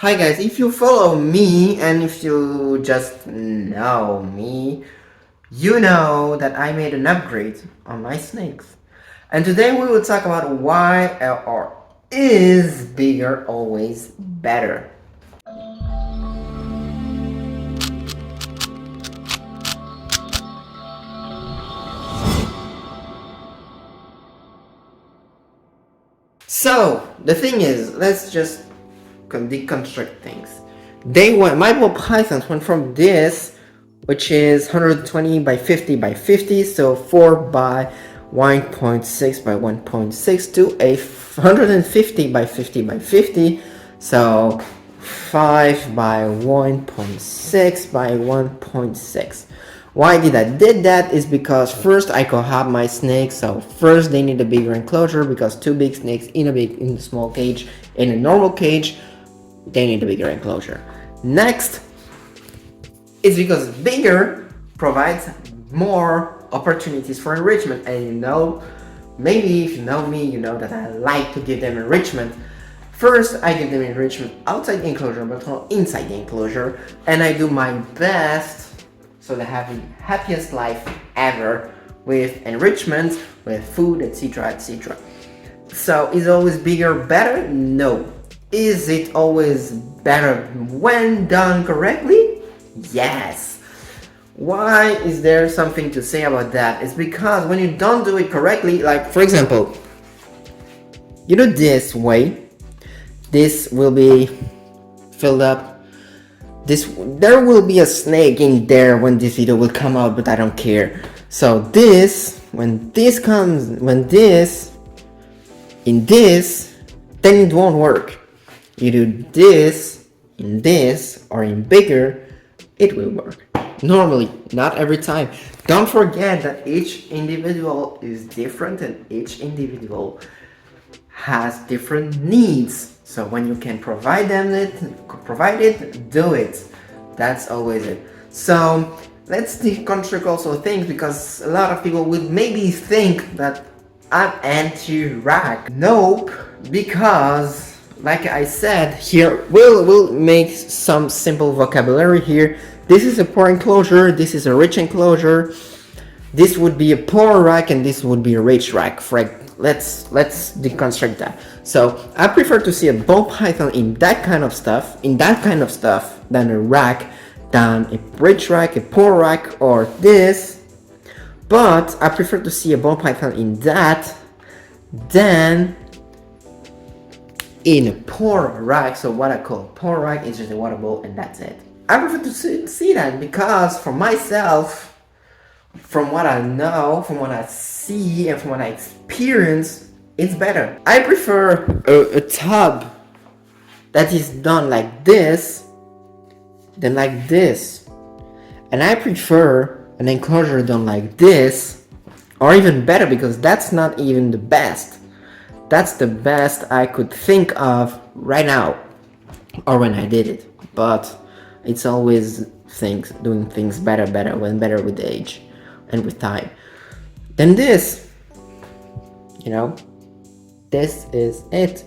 Hi guys, if you follow me and if you just know me, you know that I made an upgrade on my snakes. And today we will talk about why or is bigger always better. So the thing is, let's just deconstruct things. My ball pythons went from this, which is 120 by 50 by 50, so 4 by 1.6 by 1.6 to a 150 by 50 by 50, so 5 by 1.6 by 1.6. Why did I did that is because first I could have my snakes, so first they need a bigger enclosure because two big snakes in a small cage. In a normal cage they need a bigger enclosure. Next is because bigger provides more opportunities for enrichment, and maybe if you know me, you know that I like to give them enrichment. First, I give them enrichment outside the enclosure, but not inside the enclosure, and I do my best so they have the happiest life ever with enrichment, with food, etc., etc. So, is always bigger better? No. Is it always better when done correctly? Yes. Why is there something to say about that? It's because when you don't do it correctly, like for example, you do this way, this will be filled up. There will be a snake in there when this video will come out, but I don't care. So when this in this, then it won't work. You do this in this or in bigger, it will work. Normally, not every time. Don't forget that each individual is different and each individual has different needs. So when you can provide it, do it. That's always it. So let's deconstruct also things, because a lot of people would maybe think that I'm anti-rack. Nope, because like I said, here we'll make some simple vocabulary here. This is a poor enclosure, this is a rich enclosure, this would be a poor rack, and this would be a rich rack. Let's deconstruct that. So I prefer to see a ball python in that kind of stuff, than a rack, than a rich rack, a poor rack, or this. But I prefer to see a ball python in that than in a poor rack. So what I call a poor rack is just a water bowl and that's it. I prefer to see that because for myself, from what I know, from what I see, and from what I experience, it's better. I prefer a tub that is done like this than like this. And I prefer an enclosure done like this, or even better, because that's not even the best. That's the best I could think of right now, or when I did it. But it's always doing things better with age and with time. Then this is it.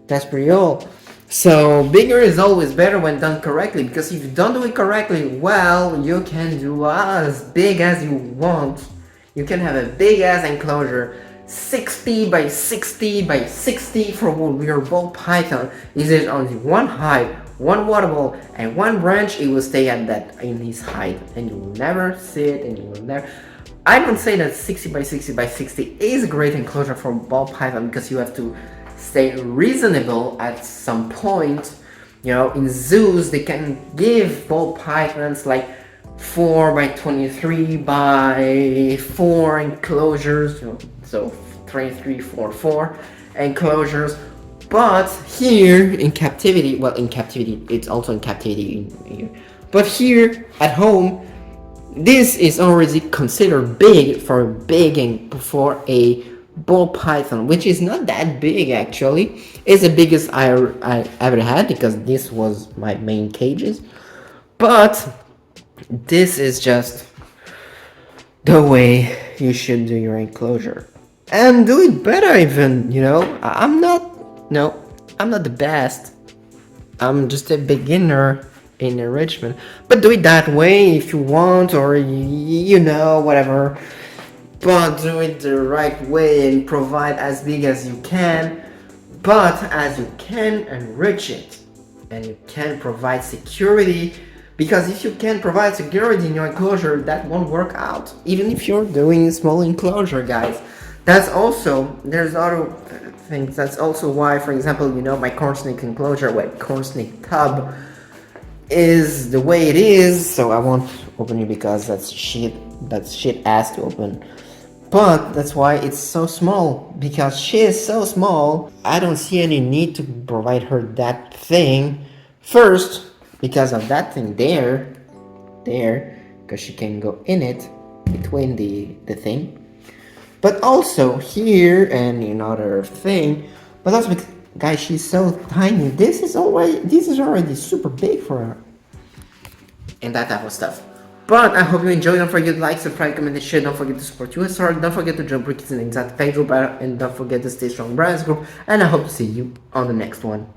That's pretty all. So bigger is always better when done correctly, because if you don't do it correctly, well, you can do as big as you want. You can have a big ass enclosure, 60 by 60 by 60 for your ball python. Is it only one height, one water ball, and one branch? It will stay at that in his height, and you will never see it, and you will never. I don't say that 60 by 60 by 60 is a great enclosure for ball python, because you have to stay reasonable at some point. In zoos they can give ball pythons like 4 by 23 by 4 enclosures, so 23, 4, 4 enclosures. But here in captivity, it's also in captivity here. But here at home, this is already considered big for a ball python, which is not that big actually. It's the biggest I ever had, because this was my main cages. But this is just the way you should do your enclosure, and do it better even. I'm not the best, I'm just a beginner in enrichment, but do it that way if you want, or you know, whatever. But do it the right way and provide as big as you can, but as you can enrich it, and you can provide security. Because if you can provide security in your enclosure, that won't work out. Even if you're doing small enclosure, guys. That's also, there's other things. That's also why, for example, you know, my cornsnake enclosure, cornsnake tub is the way it is. So I won't open it because that's shit ass to open. But that's why it's so small. Because she is so small, I don't see any need to provide her that thing. First, because of that thing there, because she can go in it, between the thing. But also here and another thing, but also because, guys, she's so tiny. This is already super big for her. And that type of stuff. But I hope you enjoyed. Don't forget to like, subscribe, comment, and share. Don't forget to support USR. Don't forget to join Brickets and Exact Pay Group. And don't forget to stay strong Brands Group. And I hope to see you on the next one.